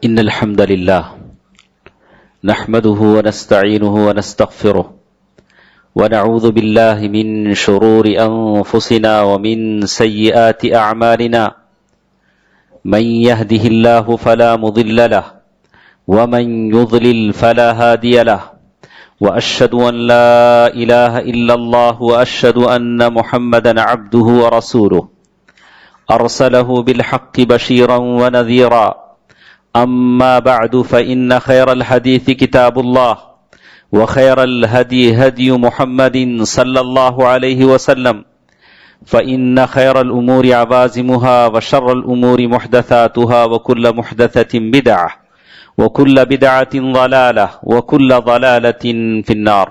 إن الحمد لله نحمده ونستعينه ونستغفره ونعوذ بالله من شرور أنفسنا ومن سيئات أعمالنا من يهده الله فلا مضل له ومن يضلل فلا هادي له وأشهد أن لا إله إلا الله وأشهد أن محمدا عبده ورسوله أرسله بالحق بشيرا ونذيرا أما بعد فإن خير الحديث كتاب الله وخير الهدي هدي محمد صلى الله عليه وسلم فإن خير الأمور عوازمها وشر الأمور محدثاتها وكل محدثة بدعة وكل بدعة ضلالة وكل ضلالة في النار.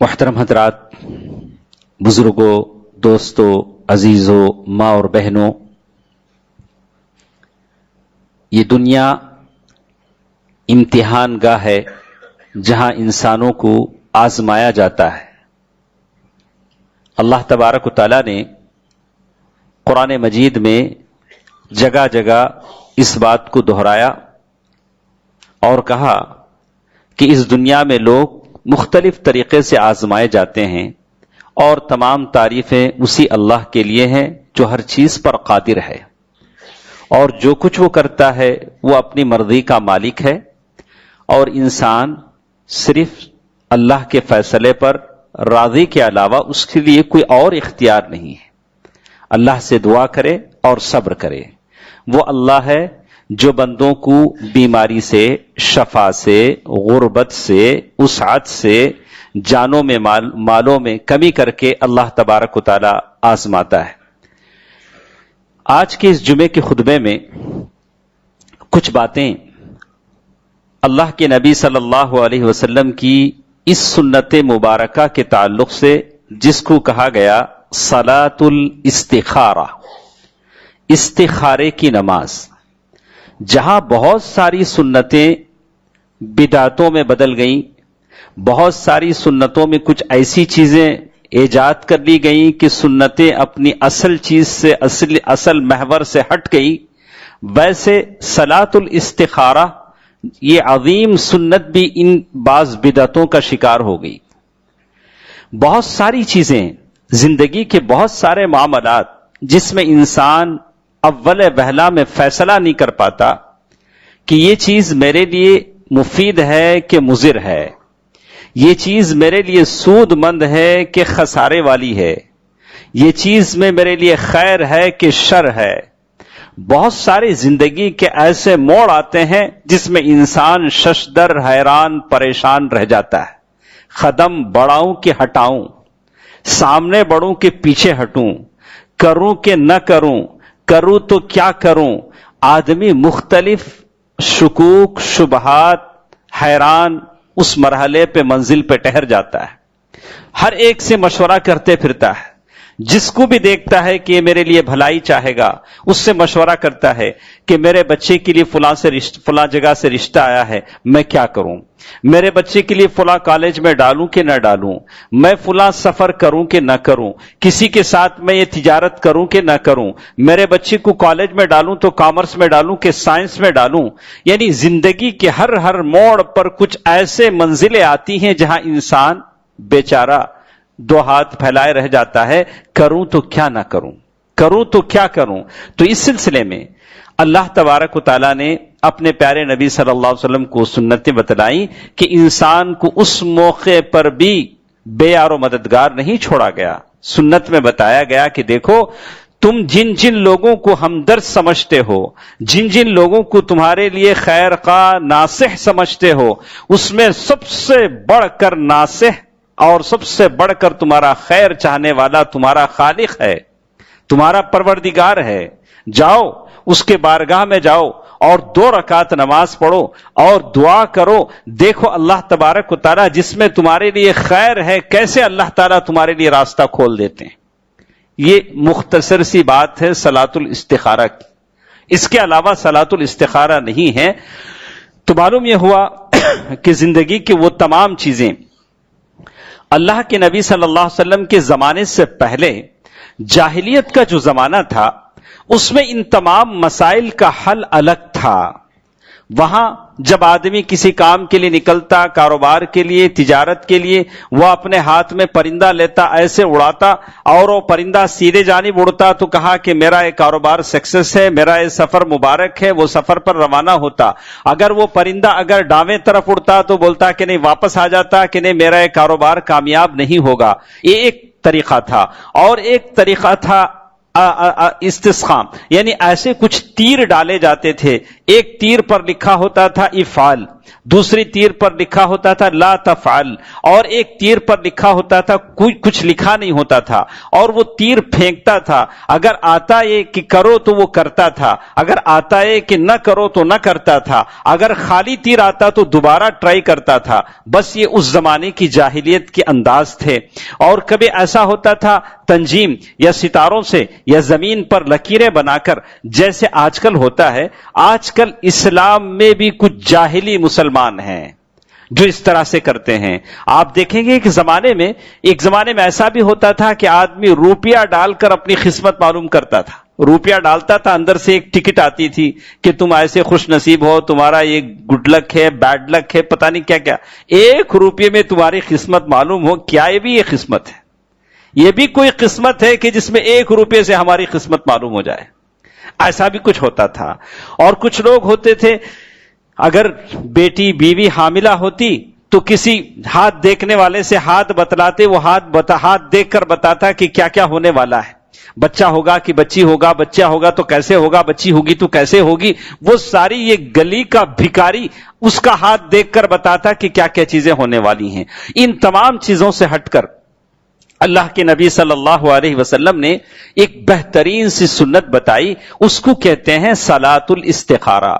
محترم حضرات، بزرگوں، دوستوں، عزیزوں، ماں اور بہنوں، یہ دنیا امتحان گاہ ہے جہاں انسانوں کو آزمایا جاتا ہے. اللہ تبارک و تعالیٰ نے قرآن مجید میں جگہ جگہ اس بات کو دہرایا اور کہا کہ اس دنیا میں لوگ مختلف طریقے سے آزمائے جاتے ہیں اور تمام تعریفیں اسی اللہ کے لیے ہیں جو ہر چیز پر قادر ہے، اور جو کچھ وہ کرتا ہے وہ اپنی مرضی کا مالک ہے، اور انسان صرف اللہ کے فیصلے پر راضی کے علاوہ اس کے لیے کوئی اور اختیار نہیں ہے. اللہ سے دعا کرے اور صبر کرے. وہ اللہ ہے جو بندوں کو بیماری سے، شفا سے، غربت سے، وسعت سے، جانوں میں مالوں میں کمی کر کے اللہ تبارک و تعالی آزماتا ہے. آج کے اس جمعے کے خطبے میں کچھ باتیں اللہ کے نبی صلی اللہ علیہ وسلم کی اس سنت مبارکہ کے تعلق سے، جس کو کہا گیا صلاۃ الاستخارہ، استخارے کی نماز. جہاں بہت ساری سنتیں بدعتوں میں بدل گئیں، بہت ساری سنتوں میں کچھ ایسی چیزیں ایجاد کر لی گئیں کہ سنتیں اپنی اصل چیز سے، اصل محور سے ہٹ گئی، ویسے صلاۃ الاستخارہ یہ عظیم سنت بھی ان بعض بدعتوں کا شکار ہو گئی. بہت ساری چیزیں، زندگی کے بہت سارے معاملات جس میں انسان اول وہلا میں فیصلہ نہیں کر پاتا کہ یہ چیز میرے لیے مفید ہے کہ مضر ہے، یہ چیز میرے لیے سود مند ہے کہ خسارے والی ہے، یہ چیز میں میرے لیے خیر ہے کہ شر ہے. بہت سارے زندگی کے ایسے موڑ آتے ہیں جس میں انسان ششدر، حیران، پریشان رہ جاتا ہے. قدم بڑھاؤں کہ ہٹاؤں، سامنے بڑھوں کہ پیچھے ہٹوں، کروں کہ نہ کروں، کروں تو کیا کروں. آدمی مختلف شکوک، شبہات، حیران اس مرحلے پہ، منزل پہ ٹھہر جاتا ہے. ہر ایک سے مشورہ کرتے پھرتا ہے، جس کو بھی دیکھتا ہے کہ یہ میرے لیے بھلائی چاہے گا اس سے مشورہ کرتا ہے کہ میرے بچے کے لیے فلاں جگہ سے رشتہ آیا ہے، میں کیا کروں، میرے بچے کے لیے فلاں کالج میں ڈالوں کہ نہ ڈالوں، میں فلاں سفر کروں کہ نہ کروں، کسی کے ساتھ میں یہ تجارت کروں کہ نہ کروں، میرے بچے کو کالج میں ڈالوں تو کامرس میں ڈالوں کہ سائنس میں ڈالوں. یعنی زندگی کے ہر موڑ پر کچھ ایسے منزلیں آتی ہیں جہاں انسان بیچارہ دو ہاتھ پھیلائے رہ جاتا ہے، کروں تو کیا نہ کروں، کروں تو کیا کروں. تو اس سلسلے میں اللہ تبارک و تعالیٰ نے اپنے پیارے نبی صلی اللہ علیہ وسلم کو سنتیں بتلائیں کہ انسان کو اس موقع پر بھی بے یار و مددگار نہیں چھوڑا گیا. سنت میں بتایا گیا کہ دیکھو، تم جن جن لوگوں کو ہمدرد سمجھتے ہو، جن جن لوگوں کو تمہارے لیے خیر خواہ، ناصح سمجھتے ہو، اس میں سب سے بڑھ کر ناصح اور سب سے بڑھ کر تمہارا خیر چاہنے والا تمہارا خالق ہے، تمہارا پروردگار ہے. جاؤ اس کے بارگاہ میں جاؤ اور 2 رکعت نماز پڑھو اور دعا کرو. دیکھو اللہ تبارک و تعالیٰ جس میں تمہارے لیے خیر ہے، کیسے اللہ تعالیٰ تمہارے لیے راستہ کھول دیتے ہیں. یہ مختصر سی بات ہے صلاۃ الاستخارہ کی. اس کے علاوہ صلاۃ الاستخارہ نہیں ہے. تو معلوم یہ ہوا کہ زندگی کی وہ تمام چیزیں اللہ کے نبی صلی اللہ علیہ وسلم کے زمانے سے پہلے جاہلیت کا جو زمانہ تھا اس میں ان تمام مسائل کا حل الگ تھا. وہاں جب آدمی کسی کام کے لیے نکلتا، کاروبار کے لیے، تجارت کے لیے، وہ اپنے ہاتھ میں پرندہ لیتا، ایسے اڑاتا اور وہ پرندہ سیدھے جانب اڑتا تو کہا کہ میرا یہ کاروبار سکسیس ہے، میرا یہ سفر مبارک ہے، وہ سفر پر روانہ ہوتا. اگر وہ پرندہ اگر ڈاویں طرف اڑتا تو بولتا کہ نہیں، واپس آ جاتا کہ نہیں، میرا یہ کاروبار کامیاب نہیں ہوگا. یہ ایک طریقہ تھا. اور ایک طریقہ تھا استسقام، یعنی ایسے کچھ تیر ڈالے جاتے تھے. ایک تیر پر لکھا ہوتا تھا افعل، دوسری تیر پر لکھا ہوتا تھا لا تفعل، اور ایک تیر پر لکھا ہوتا تھا کچھ لکھا نہیں ہوتا تھا. اور وہ تیر پھینکتا تھا، اگر آتا ہے کہ کرو تو وہ کرتا تھا، اگر آتا ہے کہ نہ کرو تو نہ کرتا تھا، اگر خالی تیر آتا تو دوبارہ ٹرائی کرتا تھا. بس یہ اس زمانے کی جاہلیت کے انداز تھے. اور کبھی ایسا ہوتا تھا تنجیم یا ستاروں سے یا زمین پر لکیریں بنا کر، جیسے آج کل ہوتا ہے. آج کل اسلام میں بھی کچھ جاہلی مسلمان ہیں جو اس طرح سے کرتے ہیں. آپ دیکھیں گے کہ ایک زمانے میں ایسا بھی ہوتا تھا کہ آدمی روپیہ ڈال کر اپنی قسمت معلوم کرتا تھا. روپیہ ڈالتا تھا، اندر سے ایک ٹکٹ آتی تھی کہ تم ایسے خوش نصیب ہو، تمہارا یہ گڈ لک ہے، بیڈ لک ہے، پتہ نہیں کیا کیا. 1 روپے میں تمہاری قسمت معلوم ہو. کیا یہ بھی یہ قسمت ہے؟ یہ بھی کوئی قسمت ہے کہ جس میں 1 روپے سے ہماری قسمت معلوم ہو جائے؟ ایسا بھی کچھ ہوتا تھا. اور کچھ لوگ ہوتے تھے، اگر بیٹی بیوی حاملہ ہوتی تو کسی ہاتھ دیکھنے والے سے ہاتھ بتلاتے، وہ ہاتھ دیکھ کر بتاتا کہ کیا کیا ہونے والا ہے. بچہ ہوگا کہ بچی ہوگا، بچہ ہوگا تو کیسے ہوگا، بچی ہوگی تو کیسے ہوگی. وہ ساری یہ گلی کا بھکاری اس کا ہاتھ دیکھ کر بتاتا کہ کیا کیا چیزیں ہونے والی ہیں. ان تمام چیزوں سے ہٹ کر اللہ کے نبی صلی اللہ علیہ وسلم نے ایک بہترین سی سنت بتائی، اس کو کہتے ہیں صلاۃ الاستخارہ.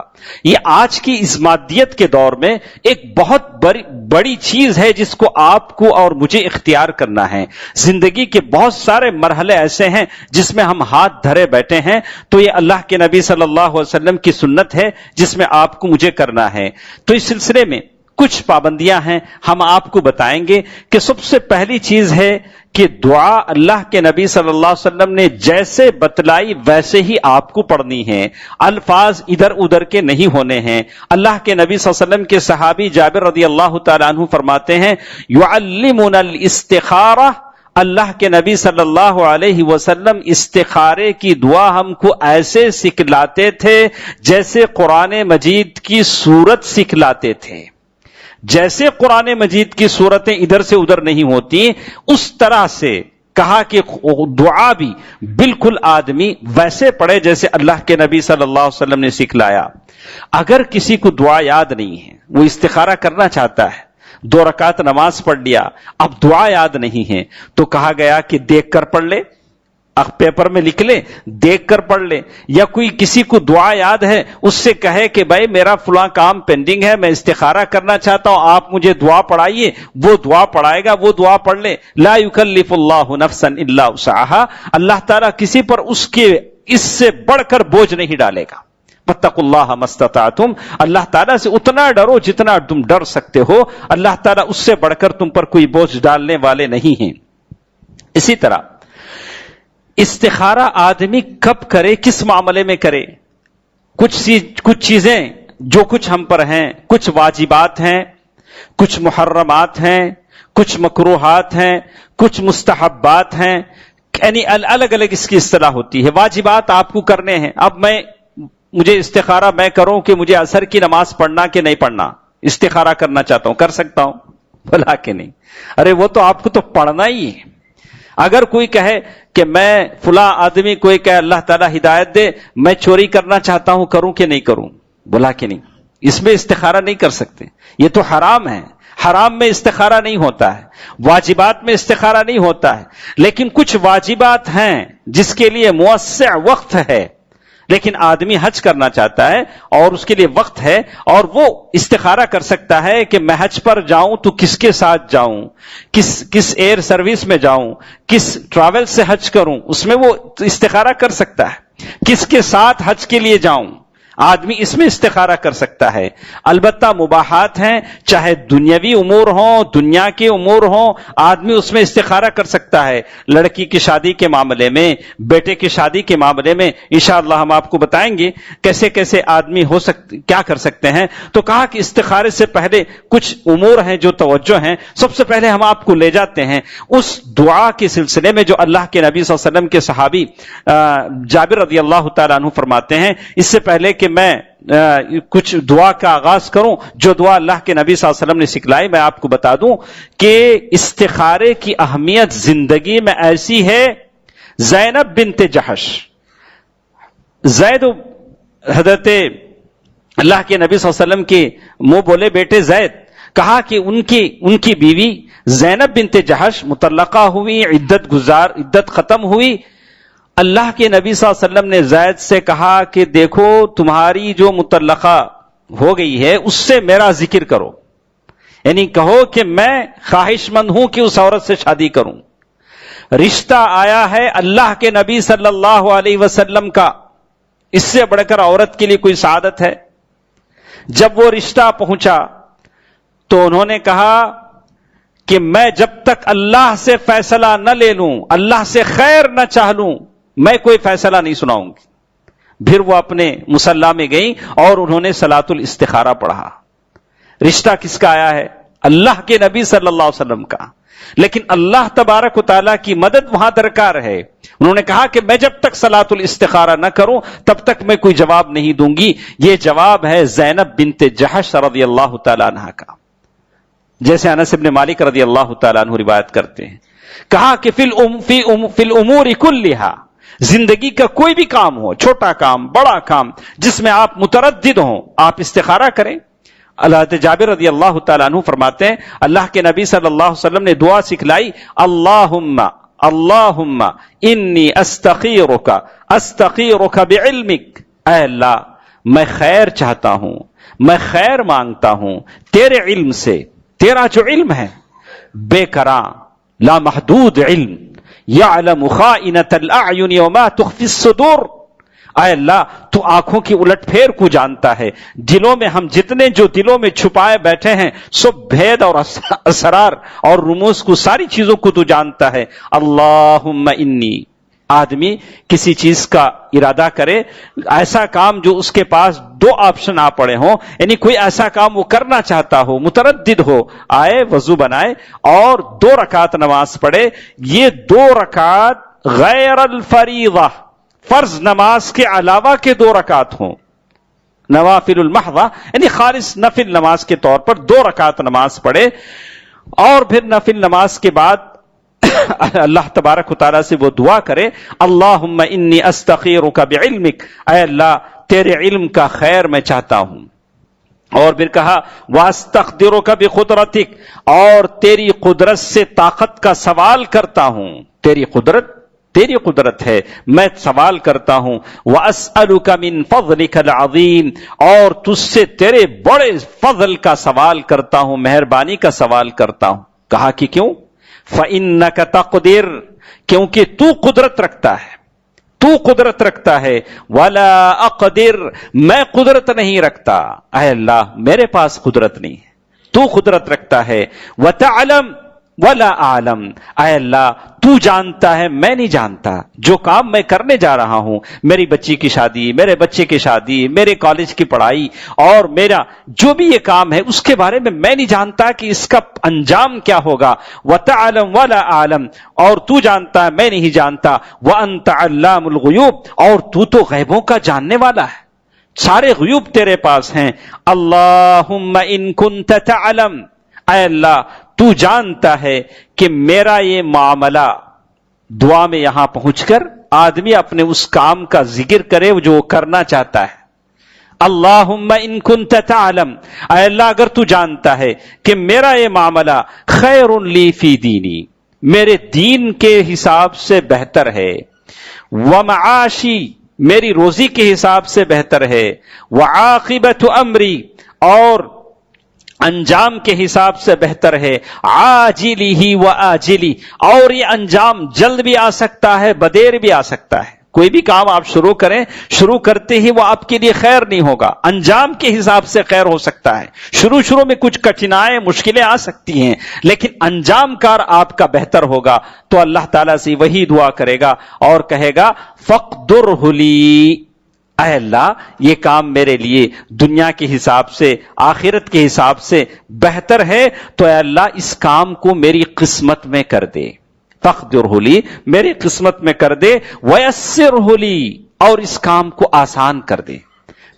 یہ آج کی اس مادیت کے دور میں ایک بہت بڑی چیز ہے جس کو آپ کو اور مجھے اختیار کرنا ہے. زندگی کے بہت سارے مرحلے ایسے ہیں جس میں ہم ہاتھ دھرے بیٹھے ہیں، تو یہ اللہ کے نبی صلی اللہ علیہ وسلم کی سنت ہے جس میں آپ کو مجھے کرنا ہے. تو اس سلسلے میں کچھ پابندیاں ہیں، ہم آپ کو بتائیں گے. کہ سب سے پہلی چیز ہے کہ دعا اللہ کے نبی صلی اللہ علیہ وسلم نے جیسے بتلائی ویسے ہی آپ کو پڑھنی ہے. الفاظ ادھر ادھر کے نہیں ہونے ہیں. اللہ کے نبی صلی اللہ علیہ وسلم کے صحابی جابر رضی اللہ تعالیٰ عنہ فرماتے ہیں یعلمنا الاستخارہ، اللہ کے نبی صلی اللہ علیہ وسلم استخارے کی دعا ہم کو ایسے سکھلاتے تھے جیسے قرآن مجید کی سورت سکھلاتے تھے. جیسے قرآن مجید کی صورتیں ادھر سے ادھر نہیں ہوتی، اس طرح سے کہا کہ دعا بھی بالکل آدمی ویسے پڑھے جیسے اللہ کے نبی صلی اللہ علیہ وسلم نے سکھلایا. اگر کسی کو دعا یاد نہیں ہے، وہ استخارہ کرنا چاہتا ہے، 2 رکعت نماز پڑھ لیا، اب دعا یاد نہیں ہے، تو کہا گیا کہ دیکھ کر پڑھ لے، پیپر میں لکھ لے، دیکھ کر پڑھ لے. یا کوئی کسی کو دعا یاد ہے، اس سے کہے کہ بھائی میرا فلاں کام پینڈنگ ہے، میں استخارہ کرنا چاہتا ہوں، آپ مجھے دعا پڑھائیے. وہ دعا پڑھائے گا، وہ دعا پڑھ لے. لا یکلف اللہ نفسا الا وسعها، اللہ تعالیٰ کسی پر اس سے بڑھ کر بوجھ نہیں ڈالے گا. فاتقوا اللہ ما استطعتم، اللہ تعالیٰ سے اتنا ڈرو جتنا تم ڈر سکتے ہو. اللہ تعالیٰ اس سے بڑھ کر تم پر کوئی بوجھ ڈالنے والے نہیں ہیں. اسی طرح استخارہ آدمی کب کرے، کس معاملے میں کرے؟ کچھ چیزیں جو کچھ ہم پر ہیں، کچھ واجبات ہیں، کچھ محرمات ہیں، کچھ مکروہات ہیں، کچھ مستحبات ہیں، یعنی الگ الگ اس کی اصطلاح ہوتی ہے. واجبات آپ کو کرنے ہیں. اب مجھے استخارہ میں کروں کہ مجھے عصر کی نماز پڑھنا کہ نہیں پڑھنا، استخارہ کرنا چاہتا ہوں، کر سکتا ہوں؟ بھلا کہ نہیں. ارے وہ تو آپ کو تو پڑھنا ہی ہے. اگر کوئی کہے کہ میں فلاں آدمی کوئی کہے اللہ تعالیٰ ہدایت دے، میں چوری کرنا چاہتا ہوں، کروں کہ نہیں کروں؟ بولا کہ نہیں. اس میں استخارہ نہیں کر سکتے، یہ تو حرام ہے. حرام میں استخارہ نہیں ہوتا ہے، واجبات میں استخارہ نہیں ہوتا ہے. لیکن کچھ واجبات ہیں جس کے لیے موسع وقت ہے، لیکن آدمی حج کرنا چاہتا ہے اور اس کے لیے وقت ہے، اور وہ استخارہ کر سکتا ہے کہ میں حج پر جاؤں تو کس کے ساتھ جاؤں، کس ایئر سروس میں جاؤں، کس ٹریول سے حج کروں. اس میں وہ استخارہ کر سکتا ہے. کس کے ساتھ حج کے لیے جاؤں. آدمی اس میں استخارہ کر سکتا ہے. البتہ مباحات ہیں، چاہے دنیاوی امور ہوں، دنیا کے امور ہوں، آدمی اس میں استخارہ کر سکتا ہے. لڑکی کی شادی کے معاملے میں، بیٹے کی شادی کے معاملے میں انشاءاللہ ہم آپ کو بتائیں گے کیسے کیسے آدمی کیا کر سکتے ہیں. تو کہا کہ استخارے سے پہلے کچھ امور ہیں جو توجہ ہیں. سب سے پہلے ہم آپ کو لے جاتے ہیں اس دعا کے سلسلے میں جو اللہ کے نبی صلی اللہ علیہ وسلم کے صحابی جابر رضی اللہ تعالیٰ عنہ فرماتے ہیں. اس سے پہلے کہ میں کچھ دعا کا آغاز کروں، جو دعا اللہ کے نبی صلی اللہ علیہ وسلم نے سکھلائی، میں آپ کو بتا دوں کہ استخارے کی اہمیت زندگی میں ایسی ہے. زینب بنت جحش، زید حضرت اللہ کے نبی صلی اللہ علیہ وسلم کے منہ بولے بیٹے زید، کہا کہ ان کی بیوی زینب بنت جحش مطلقہ ہوئی، عدت ختم ہوئی. اللہ کے نبی صلی اللہ علیہ وسلم نے زید سے کہا کہ دیکھو تمہاری جو مطلقہ ہو گئی ہے اس سے میرا ذکر کرو، یعنی کہو کہ میں خواہش مند ہوں کہ اس عورت سے شادی کروں. رشتہ آیا ہے اللہ کے نبی صلی اللہ علیہ وسلم کا، اس سے بڑھ کر عورت کے لیے کوئی سعادت ہے؟ جب وہ رشتہ پہنچا تو انہوں نے کہا کہ میں جب تک اللہ سے فیصلہ نہ لے لوں، اللہ سے خیر نہ چاہ لوں، میں کوئی فیصلہ نہیں سناؤں گی. پھر وہ اپنے مصلی میں گئیں اور انہوں نے صلاۃ الاستخارہ پڑھا. رشتہ کس کا آیا ہے؟ اللہ کے نبی صلی اللہ علیہ وسلم کا. لیکن اللہ تبارک و تعالیٰ کی مدد وہاں درکار ہے. انہوں نے کہا کہ میں جب تک صلاۃ الاستخارہ نہ کروں تب تک میں کوئی جواب نہیں دوں گی. یہ جواب ہے زینب بنت جحش رضی اللہ تعالیٰ عنہ کا، جیسے انس بن مالک رضی اللہ تعالیٰ عنہ روایت کرتے ہیں. کہا کہ فی الامور کلھا، زندگی کا کوئی بھی کام ہو، چھوٹا کام بڑا کام، جس میں آپ متردد ہوں، آپ استخارہ کریں. اللہ جابر رضی اللہ تعالیٰ عنہ فرماتے ہیں اللہ کے نبی صلی اللہ علیہ وسلم نے دعا سکھلائی، اللہم انی استخیرک بعلمک. اے اللہ میں خیر چاہتا ہوں، میں خیر مانگتا ہوں تیرے علم سے. تیرا جو علم ہے بے کراں لامحدود علم، یعلم خائنۃ الاعین وما تخفی الصدور. اے اللہ تو آنکھوں کی الٹ پھیر کو جانتا ہے، دلوں میں ہم جتنے جو دلوں میں چھپائے بیٹھے ہیں سب بھید اور اسرار اور رموز کو، ساری چیزوں کو تو جانتا ہے. اللہم انی، آدمی کسی چیز کا ارادہ کرے، ایسا کام جو اس کے پاس دو آپشن آ پڑے ہوں، یعنی کوئی ایسا کام وہ کرنا چاہتا ہو، متردد ہو، آئے وضو بنائے اور 2 رکعت نماز پڑھے. یہ 2 رکعت غیر الفریضہ، فرض نماز کے علاوہ کے 2 رکعت ہوں، نوافل المحضہ، یعنی خالص نفل نماز کے طور پر 2 رکعت نماز پڑھے. اور پھر نفل نماز کے بعد اللہ تبارک و تعالیٰ سے وہ دعا کرے، اللہم انی استخیرک بعلمک، اے اللہ تیرے علم کا خیر میں چاہتا ہوں. اور پھر کہا واستقدرک بقدرتک، اور تیری قدرت سے طاقت کا سوال کرتا ہوں. تیری قدرت ہے، میں سوال کرتا ہوں. واسألک من فضلک العظیم، اور تجھ سے تیرے بڑے فضل کا سوال کرتا ہوں، مہربانی کا سوال کرتا ہوں. کہا کہ کیوں؟ فإنک تقدر، کیونکہ تو قدرت رکھتا ہے، ولا اقدر، میں قدرت نہیں رکھتا. اے اللہ میرے پاس قدرت نہیں ہے، تو قدرت رکھتا ہے. وتعلم ولا اعلم، اے اللہ تو جانتا ہے میں نہیں جانتا. جو کام میں کرنے جا رہا ہوں، میری بچی کی شادی، میرے بچے کی شادی، میرے کالج کی پڑھائی اور میرا جو بھی یہ کام ہے اس کے بارے میں نہیں جانتا کہ اس کا انجام کیا ہوگا. وتعلم ولا اعلم، اور تو جانتا ہے میں نہیں جانتا. وانت علام الغیوب، اور تو غیبوں کا جاننے والا ہے، سارے غیوب تیرے پاس ہیں. اللہم ان کنت تعلم، اے اللہ تو جانتا ہے کہ میرا یہ معاملہ. دعا میں یہاں پہنچ کر آدمی اپنے اس کام کا ذکر کرے جو وہ کرنا چاہتا ہے. اللہم ان کنت تعلم، اے اللہ اگر تو جانتا ہے کہ میرا یہ معاملہ خیر لی فی دینی، میرے دین کے حساب سے بہتر ہے، ومعاشی، میری روزی کے حساب سے بہتر ہے، وعاقبت امری، اور انجام کے حساب سے بہتر ہے، عاجلی ہی و آجلی، اور یہ انجام جلد بھی آ سکتا ہے بدیر بھی آ سکتا ہے. کوئی بھی کام آپ شروع کریں، شروع کرتے ہی وہ آپ کے لیے خیر نہیں ہوگا، انجام کے حساب سے خیر ہو سکتا ہے۔ شروع میں کچھ کٹھنائیں، مشکلیں آ سکتی ہیں، لیکن انجام کار آپ کا بہتر ہوگا۔ تو اللہ تعالیٰ سے وہی دعا کرے گا اور کہے گا فَاقْدُرْهُ لِي، اے اللہ یہ کام میرے لیے دنیا کے حساب سے، آخرت کے حساب سے بہتر ہے، تو اے اللہ اس کام کو میری قسمت میں کر دے۔ فَاقْدُرْهُ لِي، میری قسمت میں کر دے، وَيَسِّرْهُ لِي، اور اس کام کو آسان کر دے،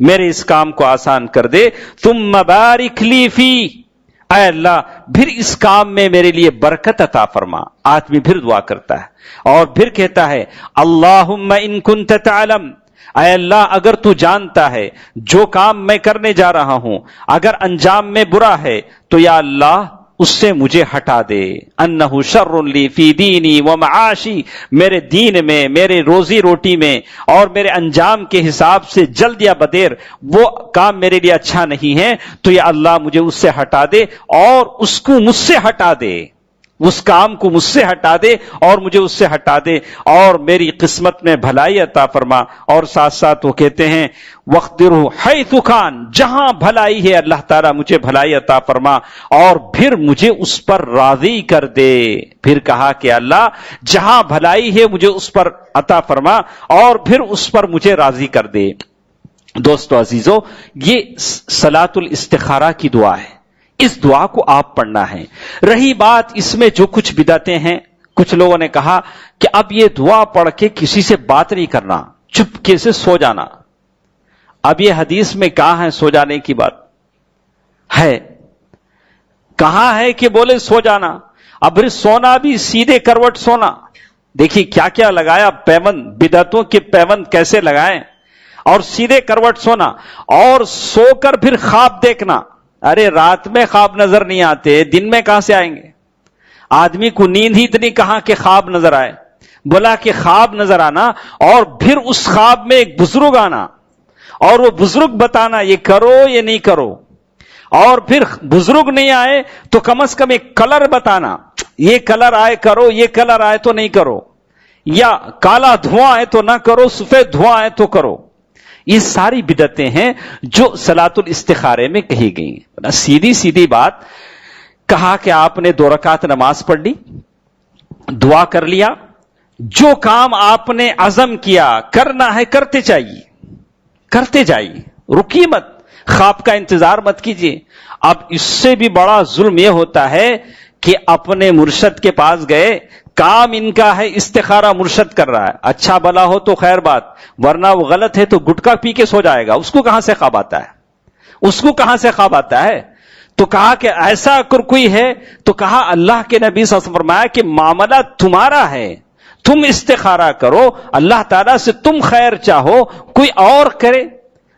میرے اس کام کو آسان کر دے۔ ثُمَّ بَارِكْ لِي فِيهِ، اے اللہ پھر اس کام میں میرے لیے برکت عطا فرما۔ آدمی پھر دعا کرتا ہے اور پھر کہتا ہے اللہم ان کنت تعلم، اے اللہ اگر تو جانتا ہے جو کام میں کرنے جا رہا ہوں اگر انجام میں برا ہے تو یا اللہ اس سے مجھے ہٹا دے۔ انہ شر لی فی دینی و معاشی، میرے دین میں، میرے روزی روٹی میں اور میرے انجام کے حساب سے جلد یا بدیر وہ کام میرے لیے اچھا نہیں ہے، تو یا اللہ مجھے اس سے ہٹا دے اور اس کو مجھ سے ہٹا دے، اس کام کو مجھ سے ہٹا دے اور مجھے اس سے ہٹا دے اور میری قسمت میں بھلائی عطا فرما۔ اور ساتھ ساتھ وہ کہتے ہیں وَاقْدِرْهُ حَيْثُ كَانَ، جہاں بھلائی ہے اللہ تعالیٰ مجھے بھلائی عطا فرما اور پھر مجھے اس پر راضی کر دے۔ پھر کہا کہ اللہ جہاں بھلائی ہے مجھے اس پر عطا فرما اور پھر اس پر مجھے راضی کر دے۔ دوستو عزیزو، یہ صلاۃ الاستخارہ کی دعا ہے، اس دعا کو آپ پڑھنا ہے۔ رہی بات اس میں جو کچھ بدعتیں ہیں، کچھ لوگوں نے کہا کہ اب یہ دعا پڑھ کے کسی سے بات نہیں کرنا، چپکے سے سو جانا۔ اب یہ حدیث میں کہاں ہے سو جانے کی بات ہے؟ کہاں ہے کہ بولے سو جانا؟ اب پھر سونا بھی سیدھے کروٹ سونا، دیکھیے کیا کیا لگایا پیوند، بدعتوں کے پیوند کیسے لگائیں، اور سیدھے کروٹ سونا اور سو کر پھر خواب دیکھنا۔ ارے رات میں خواب نظر نہیں آتے، دن میں کہاں سے آئیں گے؟ آدمی کو نیند ہی اتنی کہاں کہ خواب نظر آئے، بولا کہ خواب نظر آنا اور پھر اس خواب میں ایک بزرگ آنا اور وہ بزرگ بتانا یہ کرو یہ نہیں کرو، اور پھر بزرگ نہیں آئے تو کم از کم ایک کلر بتانا، یہ کلر آئے کرو، یہ کلر آئے تو نہیں کرو، یا کالا دھواں آئے تو نہ کرو، سفید دھواں آئے تو کرو۔ یہ ساری بدعتیں ہیں جو صلاۃ الاستخارے میں کہی گئی ہیں۔ سیدھی سیدھی بات کہا کہ آپ نے 2 رکعت نماز پڑھ لی، دعا کر لیا، جو کام آپ نے عزم کیا کرنا ہے کرتے جائیے، کرتے جائیے، رکیے مت، خواب کا انتظار مت کیجیے۔ اب اس سے بھی بڑا ظلم یہ ہوتا ہے کہ اپنے مرشد کے پاس گئے، کام ان کا ہے استخارہ، مرشد کر رہا ہے، اچھا بلا ہو تو خیر بات، ورنہ وہ غلط ہے تو گٹکا پی کے سو جائے گا، اس کو کہاں سے خواب آتا ہے؟ اس کو کہاں سے خواب آتا ہے؟ تو کہا کہ ایسا اگر کوئی ہے تو کہا اللہ کے نبی صلی اللہ علیہ وسلم فرمایا کہ معاملہ تمہارا ہے، تم استخارہ کرو، اللہ تعالیٰ سے تم خیر چاہو، کوئی اور کرے۔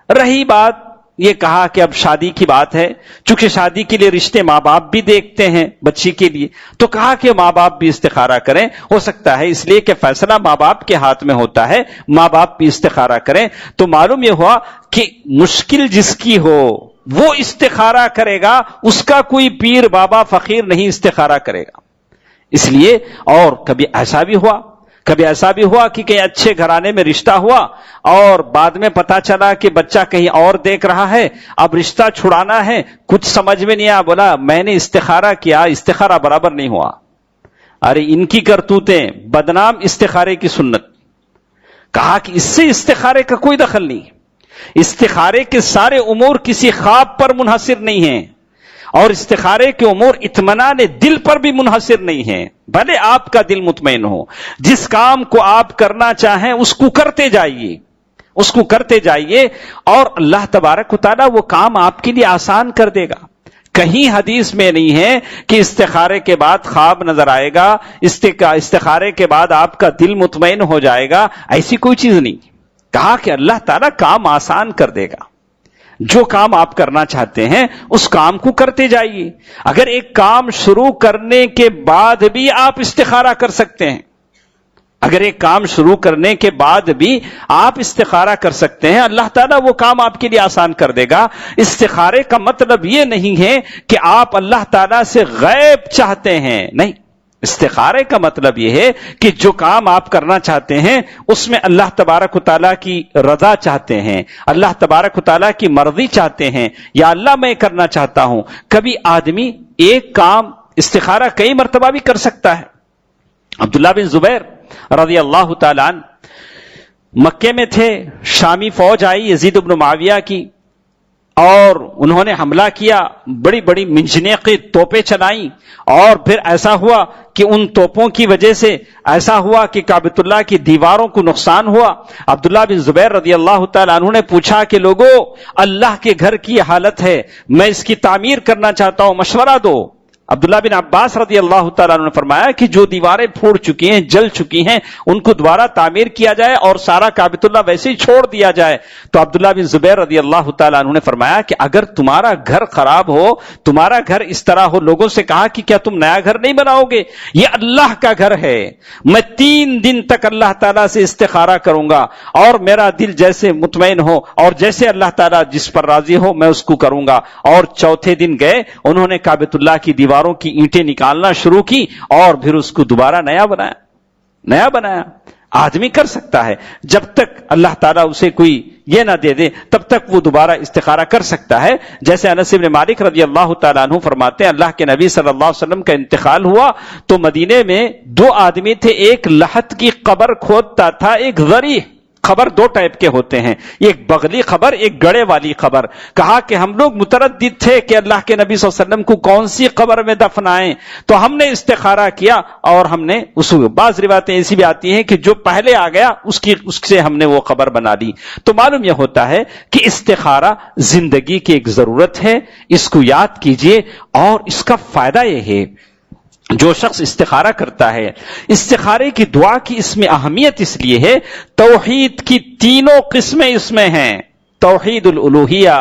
رہی بات یہ کہا کہ اب شادی کی بات ہے، چونکہ شادی کے لیے رشتے ماں باپ بھی دیکھتے ہیں بچی کے لیے، تو کہا کہ ماں باپ بھی استخارہ کریں، ہو سکتا ہے اس لیے کہ فیصلہ ماں باپ کے ہاتھ میں ہوتا ہے، ماں باپ بھی استخارہ کریں۔ تو معلوم یہ ہوا کہ مشکل جس کی ہو وہ استخارہ کرے گا، اس کا کوئی پیر بابا فقیر نہیں استخارہ کرے گا۔ اس لیے، اور کبھی ایسا بھی ہوا کہ کہیں اچھے گھرانے میں رشتہ ہوا اور بعد میں پتا چلا کہ بچہ کہیں اور دیکھ رہا ہے، اب رشتہ چھڑانا ہے، کچھ سمجھ میں نہیں آیا، بولا میں نے استخارہ کیا، استخارہ برابر نہیں ہوا۔ ارے ان کی کرتوتیں، بدنام استخارے کی سنت۔ کہا کہ اس سے استخارے کا کوئی دخل نہیں، استخارے کے سارے امور کسی خواب پر منحصر نہیں ہیں، اور استخارے کے امور اطمینان دل پر بھی منحصر نہیں ہیں، بھلے آپ کا دل مطمئن ہو، جس کام کو آپ کرنا چاہیں اس کو کرتے جائیے، اس کو کرتے جائیے، اور اللہ تبارک و تعالیٰ وہ کام آپ کے لیے آسان کر دے گا۔ کہیں حدیث میں نہیں ہے کہ استخارے کے بعد خواب نظر آئے گا، استخارے کے بعد آپ کا دل مطمئن ہو جائے گا، ایسی کوئی چیز نہیں۔ کہا کہ اللہ تعالیٰ کام آسان کر دے گا، جو کام آپ کرنا چاہتے ہیں اس کام کو کرتے جائیے۔ اگر ایک کام شروع کرنے کے بعد بھی آپ استخارہ کر سکتے ہیں، اگر ایک کام شروع کرنے کے بعد بھی آپ استخارہ کر سکتے ہیں، اللہ تعالیٰ وہ کام آپ کے لیے آسان کر دے گا۔ استخارے کا مطلب یہ نہیں ہے کہ آپ اللہ تعالیٰ سے غیب چاہتے ہیں، نہیں، استخارے کا مطلب یہ ہے کہ جو کام آپ کرنا چاہتے ہیں اس میں اللہ تبارک و تعالیٰ کی رضا چاہتے ہیں، اللہ تبارک و تعالیٰ کی مرضی چاہتے ہیں، یا اللہ میں کرنا چاہتا ہوں۔ کبھی آدمی ایک کام استخارہ کئی مرتبہ بھی کر سکتا ہے۔ عبداللہ بن زبیر رضی اللہ تعالیٰ عنہ مکے میں تھے، شامی فوج آئی یزید بن معاویہ کی اور انہوں نے حملہ کیا، بڑی بڑی منجنیقی توپیں چلائیں، اور پھر ایسا ہوا کہ ان توپوں کی وجہ سے ایسا ہوا کہ کعبۃ اللہ کی دیواروں کو نقصان ہوا۔ عبداللہ بن زبیر رضی اللہ تعالیٰ عنہ نے پوچھا کہ لوگوں، اللہ کے گھر کی حالت ہے، میں اس کی تعمیر کرنا چاہتا ہوں، مشورہ دو۔ عبداللہ بن عباس رضی اللہ تعالیٰ عنہ نے فرمایا کہ جو دیواریں پھوٹ چکی ہیں، جل چکی ہیں، ان کو دوبارہ تعمیر کیا جائے اور سارا کعبۃ اللہ ویسے ہی چھوڑ دیا جائے۔ تو عبداللہ بن زبیر رضی اللہ تعالیٰ عنہ نے فرمایا کہ اگر تمہارا گھر خراب ہو، تمہارا گھر اس طرح ہو، لوگوں سے کہا کہ کیا تم نیا گھر نہیں بناؤ گے؟ یہ اللہ کا گھر ہے، میں 3 دن تک اللہ تعالیٰ سے استخارہ کروں گا اور میرا دل جیسے مطمئن ہو اور جیسے اللہ تعالیٰ جس پر راضی ہو میں اس کو کروں گا۔ اور چوتھے دن گئے، انہوں نے کعبۃ اللہ کی دیواروں کی اینٹیں نکالنا شروع کی اور پھر اس کو دوبارہ نیا بنایا۔ آدمی کر سکتا ہے، جب تک اللہ تعالیٰ اسے کوئی یہ نہ دے دے تب تک وہ دوبارہ استخارہ کر سکتا ہے۔ جیسے انس بن مالک رضی اللہ تعالیٰ عنہ فرماتے ہیں، اللہ کے نبی صلی اللہ علیہ وسلم کا انتقال ہوا تو مدینے میں 2 آدمی تھے، ایک لحد کی قبر کھودتا تھا، ایک ذریح۔ خبر 2 ٹائپ کے ہوتے ہیں، ایک بغلی خبر، ایک گڑے والی خبر۔ کہا کہ ہم لوگ متردد تھے کہ اللہ کے نبی صلی اللہ علیہ وسلم کو کون سی قبر میں دفنائیں، تو ہم نے استخارہ کیا اور ہم نے بعض روایتیں ایسی بھی آتی ہیں کہ جو پہلے آ گیا اس سے ہم نے وہ قبر بنا لی۔ تو معلوم یہ ہوتا ہے کہ استخارہ زندگی کی ایک ضرورت ہے، اس کو یاد کیجئے، اور اس کا فائدہ یہ ہے جو شخص استخارہ کرتا ہے، استخارے کی دعا کی اس میں اہمیت اس لیے ہے، توحید کی 3 قسمیں اس میں ہیں، توحید الالوہیہ،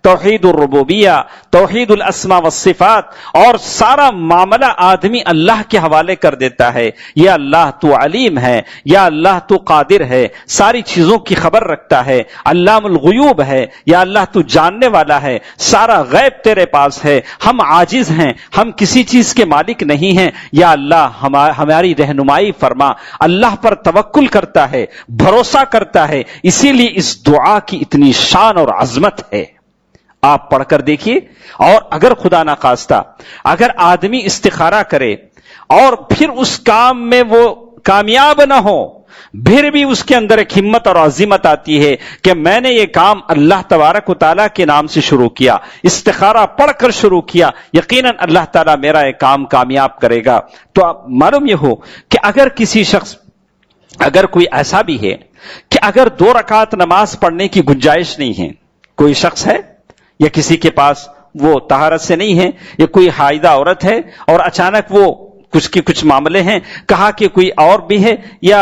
توحید الربوبیہ، توحید الاسماء والصفات، اور سارا معاملہ آدمی اللہ کے حوالے کر دیتا ہے۔ یا اللہ تو علیم ہے، یا اللہ تو قادر ہے، ساری چیزوں کی خبر رکھتا ہے، علام الغیوب ہے، یا اللہ تو جاننے والا ہے، سارا غیب تیرے پاس ہے، ہم عاجز ہیں، ہم کسی چیز کے مالک نہیں ہیں، یا اللہ ہماری رہنمائی فرما۔ اللہ پر توکل کرتا ہے، بھروسہ کرتا ہے، اسی لیے اس دعا کی اتنی شان اور عظمت ہے۔ آپ پڑھ کر دیکھیے، اور اگر خدا نخواستہ اگر آدمی استخارہ کرے اور پھر اس کام میں وہ کامیاب نہ ہو، پھر بھی اس کے اندر ایک ہمت اور عزیمت آتی ہے کہ میں نے یہ کام اللہ تبارک و تعالیٰ کے نام سے شروع کیا، استخارہ پڑھ کر شروع کیا، یقیناً اللہ تعالیٰ میرا یہ کام کامیاب کرے گا۔ تو اب معلوم یہ ہو کہ اگر کسی شخص، اگر کوئی ایسا بھی ہے کہ اگر 2 رکعت نماز پڑھنے کی گنجائش نہیں ہے، کوئی شخص ہے یا کسی کے پاس وہ طہارت سے نہیں ہے، یا کوئی حائضہ عورت ہے اور اچانک وہ کچھ معاملے ہیں، کہا کہ کوئی اور بھی ہے یا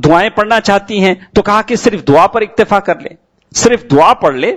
دعائیں پڑھنا چاہتی ہیں، تو کہا کہ صرف دعا پر اکتفا کر لے، صرف دعا پڑھ لے،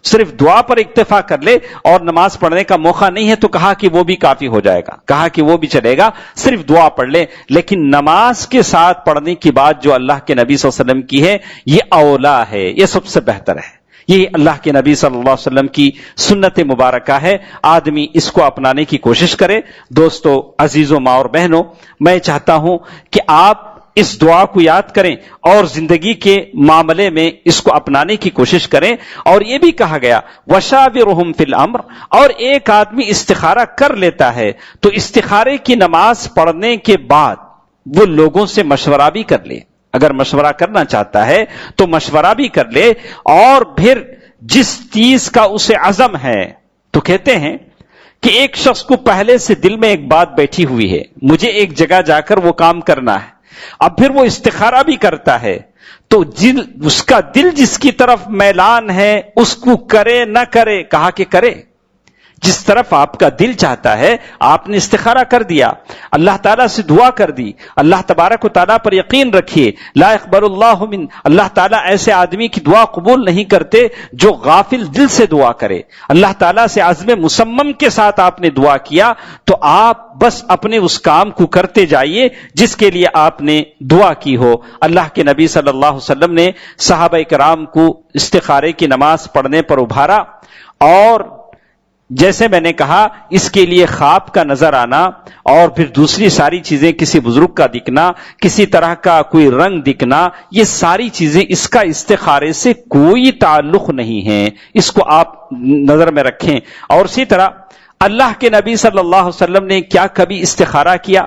صرف دعا پر اکتفا کر لے، اور نماز پڑھنے کا موقع نہیں ہے تو کہا کہ وہ بھی کافی ہو جائے گا، کہا کہ وہ بھی چلے گا، صرف دعا پڑھ لے۔ لیکن نماز کے ساتھ پڑھنے کی بات جو اللہ کے نبی صلی اللہ علیہ وسلم کی ہے، یہ اولا ہے، یہ سب سے بہتر ہے، یہ اللہ کے نبی صلی اللہ علیہ وسلم کی سنت مبارکہ ہے، آدمی اس کو اپنانے کی کوشش کرے۔ دوستو، عزیزوں، ماں اور بہنوں، میں چاہتا ہوں کہ آپ اس دعا کو یاد کریں اور زندگی کے معاملے میں اس کو اپنانے کی کوشش کریں۔ اور یہ بھی کہا گیا وَشَاوِرْهُمْ فِي الْأَمْرِ، اور ایک آدمی استخارہ کر لیتا ہے تو استخارے کی نماز پڑھنے کے بعد وہ لوگوں سے مشورہ بھی کر لے، اگر مشورہ کرنا چاہتا ہے تو مشورہ بھی کر لے، اور پھر جس چیز کا اسے عزم ہے، تو کہتے ہیں کہ ایک شخص کو پہلے سے دل میں ایک بات بیٹھی ہوئی ہے، مجھے ایک جگہ جا کر وہ کام کرنا ہے، اب پھر وہ استخارہ بھی کرتا ہے، تو اس کا دل جس کی طرف میلان ہے اس کو کرے نہ کرے، کہا کہ کرے، جس طرف آپ کا دل چاہتا ہے۔ آپ نے استخارہ کر دیا، اللہ تعالیٰ سے دعا کر دی، اللہ تبارک و تعالیٰ پر یقین رکھیے، لا يقبل اللہ من، اللہ تعالیٰ ایسے آدمی کی دعا قبول نہیں کرتے جو غافل دل سے دعا کرے۔ اللہ تعالیٰ سے عزم مصمم کے ساتھ آپ نے دعا کیا، تو آپ بس اپنے اس کام کو کرتے جائیے جس کے لیے آپ نے دعا کی ہو۔ اللہ کے نبی صلی اللہ علیہ وسلم نے صحابہ کرام کو استخارے کی نماز پڑھنے پر ابھارا، اور جیسے میں نے کہا اس کے لیے خواب کا نظر آنا اور پھر دوسری ساری چیزیں کسی بزرگ کا دکھنا، کسی طرح کا کوئی رنگ دکھنا، یہ ساری چیزیں اس کا استخارے سے کوئی تعلق نہیں ہے، اس کو آپ نظر میں رکھیں۔ اور اسی طرح اللہ کے نبی صلی اللہ علیہ وسلم نے کیا کبھی استخارہ کیا؟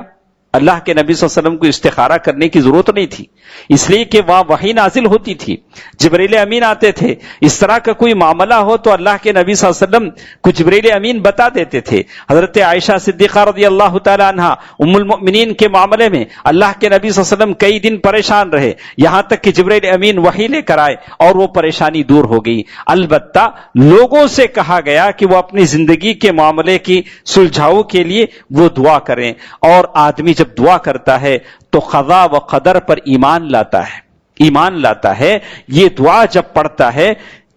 اللہ کے نبی صلی اللہ علیہ وسلم کو استخارہ کرنے کی ضرورت نہیں تھی، اس لیے کہ وہاں وحی نازل ہوتی تھی، جبریل امین آتے تھے، اس طرح کا کوئی معاملہ ہو تو اللہ کے نبی صلی اللہ علیہ وسلم کو جبریل امین بتا دیتے تھے۔ حضرت عائشہ صدیقہ رضی اللہ تعالی عنہا ام المؤمنین کے معاملے میں اللہ کے نبی صلی اللہ علیہ وسلم کئی دن پریشان رہے، یہاں تک کہ جبریل امین وحی لے کر آئے اور وہ پریشانی دور ہو گئی۔ البتہ لوگوں سے کہا گیا کہ وہ اپنی زندگی کے معاملے کی سلجھاؤ کے لیے وہ دعا کریں، اور آدمی جب دعا کرتا ہے تو قضا و قدر پر ایمان لاتا ہے۔ یہ دعا جب پڑھتا ہے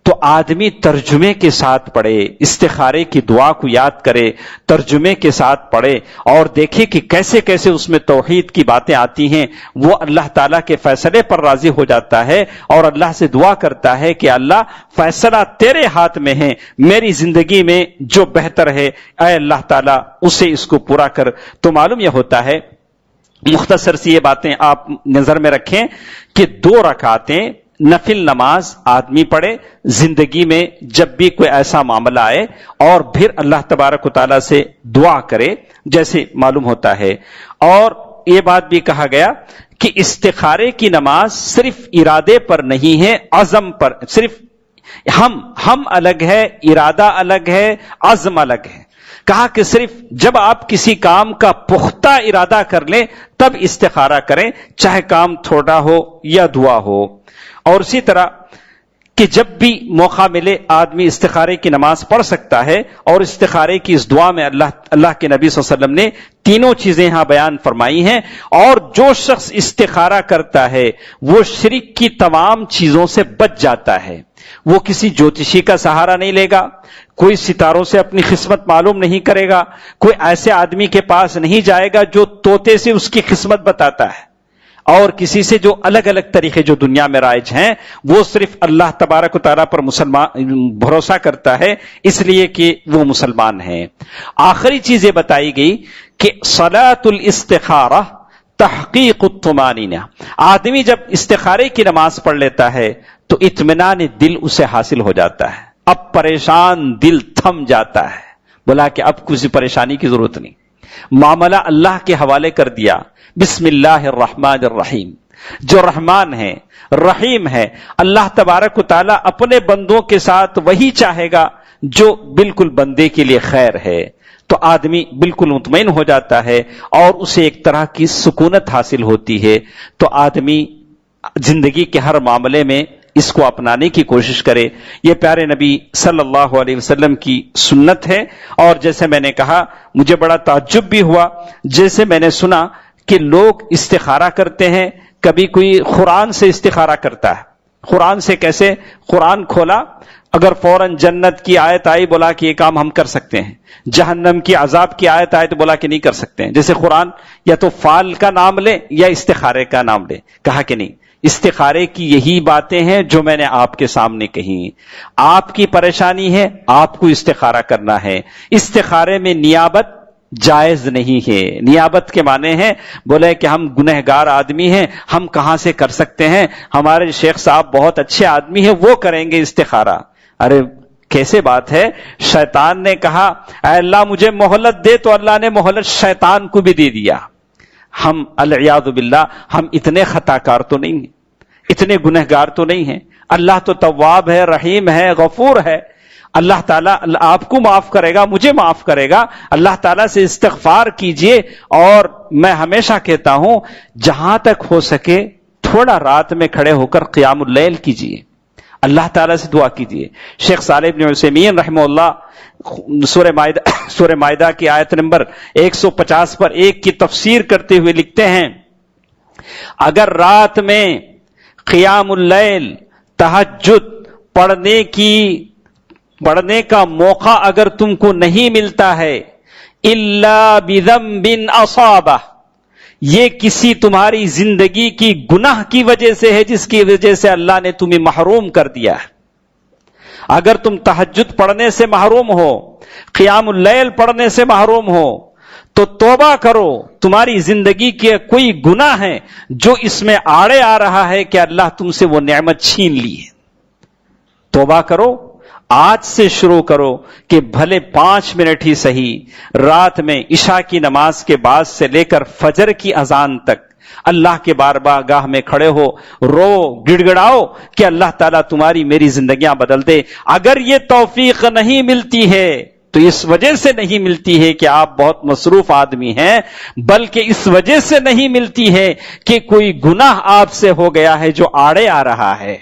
تو آدمی ترجمے کے ساتھ پڑھے، استخارے کی دعا کو یاد کرے، ترجمے کے ساتھ پڑھے اور دیکھے کہ کیسے کیسے اس میں توحید کی باتیں آتی ہیں، وہ اللہ تعالیٰ کے فیصلے پر راضی ہو جاتا ہے اور اللہ سے دعا کرتا ہے کہ اللہ فیصلہ تیرے ہاتھ میں ہے، میری زندگی میں جو بہتر ہے اے اللہ تعالیٰ اسے اس کو پورا کر۔ تو معلوم یہ ہوتا ہے، مختصر سی یہ باتیں آپ نظر میں رکھیں کہ 2 رکعتیں نفل نماز آدمی پڑھے زندگی میں جب بھی کوئی ایسا معاملہ آئے، اور پھر اللہ تبارک و تعالیٰ سے دعا کرے جیسے معلوم ہوتا ہے۔ اور یہ بات بھی کہا گیا کہ استخارے کی نماز صرف ارادے پر نہیں ہے، عزم پر، صرف ہم الگ ہے، ارادہ الگ ہے، عزم الگ ہے۔ کہا کہ صرف جب آپ کسی کام کا پختہ ارادہ کر لیں تب استخارہ کریں، چاہے کام تھوڑا ہو یا دعا ہو۔ اور اسی طرح کہ جب بھی موقع ملے آدمی استخارے کی نماز پڑھ سکتا ہے، اور استخارے کی اس دعا میں اللہ کے نبی صلی اللہ علیہ وسلم نے 3 چیزیں یہاں بیان فرمائی ہیں۔ اور جو شخص استخارہ کرتا ہے وہ شرک کی تمام چیزوں سے بچ جاتا ہے، وہ کسی جوتشی کا سہارا نہیں لے گا، کوئی ستاروں سے اپنی قسمت معلوم نہیں کرے گا، کوئی ایسے آدمی کے پاس نہیں جائے گا جو طوطے سے اس کی قسمت بتاتا ہے، اور کسی سے جو الگ الگ طریقے جو دنیا میں رائج ہیں، وہ صرف اللہ تبارک و تعالیٰ پر بھروسہ کرتا ہے اس لیے کہ وہ مسلمان ہیں۔ آخری چیز یہ بتائی گئی کہ صلاۃ الاستخارہ تحقیق الطمانینہ، آدمی جب استخارے کی نماز پڑھ لیتا ہے تو اطمینان دل اسے حاصل ہو جاتا ہے، اب پریشان دل تھم جاتا ہے، بولا کہ اب کسی پریشانی کی ضرورت نہیں، معاملہ اللہ کے حوالے کر دیا۔ بسم اللہ الرحمن الرحیم، جو رحمان ہے رحیم ہے، اللہ تبارک و تعالیٰ اپنے بندوں کے ساتھ وہی چاہے گا جو بالکل بندے کے لیے خیر ہے، تو آدمی بالکل مطمئن ہو جاتا ہے اور اسے ایک طرح کی سکونت حاصل ہوتی ہے۔ تو آدمی زندگی کے ہر معاملے میں اس کو اپنانے کی کوشش کرے، یہ پیارے نبی صلی اللہ علیہ وسلم کی سنت ہے۔ اور جیسے میں نے کہا مجھے بڑا تعجب بھی ہوا جیسے میں نے سنا کہ لوگ استخارہ کرتے ہیں، کبھی کوئی قرآن سے استخارہ کرتا ہے۔ قرآن سے کیسے؟ قرآن کھولا، اگر فوراً جنت کی آیت آئی بولا کہ یہ کام ہم کر سکتے ہیں، جہنم کی عذاب کی آیت آئی تو بولا کہ نہیں کر سکتے ہیں۔ جیسے قرآن یا تو فعل کا نام لے یا استخارے کا نام لے، کہا کہ نہیں، استخارے کی یہی باتیں ہیں جو میں نے آپ کے سامنے کہی۔ آپ کی پریشانی ہے، آپ کو استخارہ کرنا ہے۔ استخارے میں نیابت جائز نہیں ہے۔ نیابت کے معنی ہے بولے کہ ہم گنہگار آدمی ہیں، ہم کہاں سے کر سکتے ہیں، ہمارے شیخ صاحب بہت اچھے آدمی ہیں وہ کریں گے استخارہ۔ ارے کیسے بات ہے؟ شیطان نے کہا اے اللہ مجھے مہلت دے، تو اللہ نے مہلت شیطان کو بھی دے دیا۔ ہم العیاذ باللہ ہم اتنے خطا کار تو نہیں ہیں، اتنے گنہگار تو نہیں ہیں۔ اللہ تو تواب ہے، رحیم ہے، غفور ہے۔ اللہ تعالیٰ آپ کو معاف کرے گا، مجھے معاف کرے گا۔ اللہ تعالیٰ سے استغفار کیجئے، اور میں ہمیشہ کہتا ہوں جہاں تک ہو سکے تھوڑا رات میں کھڑے ہو کر قیام اللیل کیجئے، اللہ تعالیٰ سے دعا کیجئے۔ شیخ صالح بن عثیمین رحمہ اللہ سورہ مائدہ کی آیت نمبر 150 پر 1 کی تفسیر کرتے ہوئے لکھتے ہیں، اگر رات میں قیام اللیل تہجد پڑھنے کا موقع اگر تم کو نہیں ملتا ہے، الا بذنب اصابہ، یہ کسی تمہاری زندگی کی گناہ کی وجہ سے ہے جس کی وجہ سے اللہ نے تمہیں محروم کر دیا ہے۔ اگر تم تہجد پڑھنے سے محروم ہو، قیام اللیل پڑھنے سے محروم ہو، تو توبہ کرو. تمہاری زندگی کے کوئی گناہ ہے جو اس میں آڑے آ رہا ہے کہ اللہ تم سے وہ نعمت چھین لی ہے. توبہ کرو، آج سے شروع کرو کہ بھلے 5 منٹ ہی صحیح، رات میں عشاء کی نماز کے بعد سے لے کر فجر کی اذان تک اللہ کے بارگاہ میں کھڑے ہو، رو، گڑ گڑاؤ کہ اللہ تعالیٰ تمہاری میری زندگیاں بدل دے. اگر یہ توفیق نہیں ملتی ہے تو اس وجہ سے نہیں ملتی ہے کہ آپ بہت مصروف آدمی ہیں، بلکہ اس وجہ سے نہیں ملتی ہے کہ کوئی گناہ آپ سے ہو گیا ہے جو آڑے آ رہا ہے،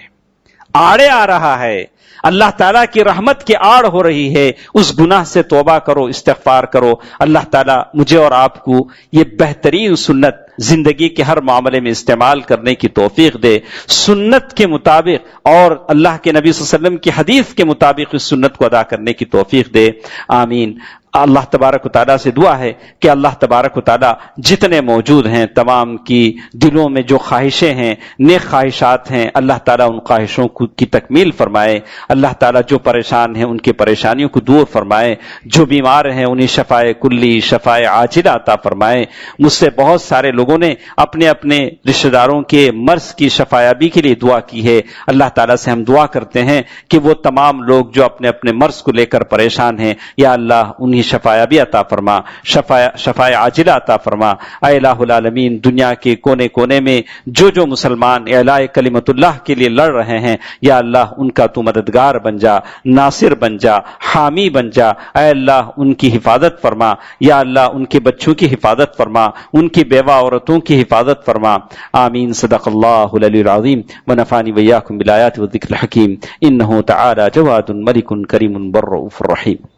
آڑے آ رہا ہے، اللہ تعالیٰ کی رحمت کی آڑ ہو رہی ہے. اس گناہ سے توبہ کرو، استغفار کرو. اللہ تعالیٰ مجھے اور آپ کو یہ بہترین سنت زندگی کے ہر معاملے میں استعمال کرنے کی توفیق دے، سنت کے مطابق اور اللہ کے نبی صلی اللہ علیہ وسلم کی حدیث کے مطابق اس سنت کو ادا کرنے کی توفیق دے. آمین. اللہ تبارک و تعالیٰ سے دعا ہے کہ اللہ تبارک و تعالیٰ جتنے موجود ہیں تمام کی دلوں میں جو خواہشیں ہیں، نیک خواہشات ہیں، اللہ تعالیٰ ان خواہشوں کی تکمیل فرمائے. اللہ تعالیٰ جو پریشان ہیں ان کی پریشانیوں کو دور فرمائے، جو بیمار ہیں انہیں شفائے کلی، شفائے عاجلہ عطا فرمائے. مجھ سے بہت سارے لوگوں نے اپنے اپنے رشتہ داروں کے مرض کی شفایابی کے لیے دعا کی ہے. اللہ تعالیٰ سے ہم دعا کرتے ہیں کہ وہ تمام لوگ جو اپنے اپنے مرض کو لے کر پریشان ہیں، یا اللہ انہیں شفایابی عطا فرما، شفائے عاجلہ عطا فرما. اے الہ العالمین، دنیا کے کونے کونے میں جو مسلمان اعلاء کلمت اللہ کے لیے لڑ رہے ہیں، یا اللہ ان کا تو مددگار بن جا، ناصر بن جا، حامی بن جا. اے اللہ ان کی حفاظت فرما، یا اللہ ان کے بچوں کی حفاظت فرما، ان کی بیوہ عورتوں کی حفاظت فرما. آمین. صدق اللہ العلی العظیم ونفعنی وإياکم بالآیات والذکر الحکیم. انہ تعالی جواد ملک کریم بر رؤوف رحیم.